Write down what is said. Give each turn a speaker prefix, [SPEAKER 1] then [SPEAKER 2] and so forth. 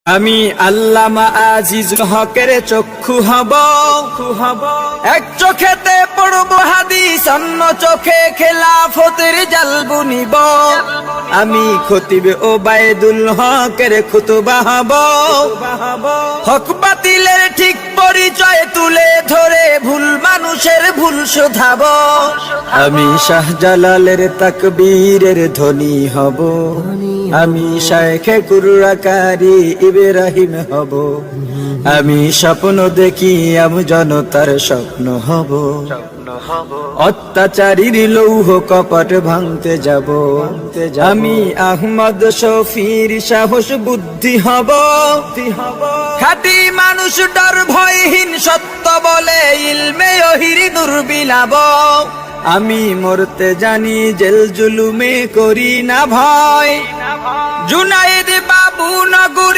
[SPEAKER 1] আমি আল্লামা আজিজ হকের চক্ষু হব, এক চোখেতে পড়ব হাদিস, অন্য চোখে খেলাফতের জাল বুনিব। আমি খতিব ওবায়দুল হকের খুতবা হব, হক বাতিলের ঠিক পরিচয় তুলে ধরে ভুল মানুষের ভুল শোধাব। আমি শাহজালালের তাকবীরের ধ্বনি হব, আমি শায়েখে কুরআকারী ইব্রাহিম হব। আমি স্বপ্ন দেখি আমি জনতার স্বপ্ন হব, অত্যাচারীর লৌহ কপট ভাঙতে যাব। আমি আহমদ শফির সাহস বুদ্ধি হব, খাঁটি মানুষ ডর ভয়হীন সত্য বলে ইলমে ওহির নূর বিলাব। আমি মরতে জানি জেল জুলুমে করি না ভয়, জুনায়েদ বাবু নগরী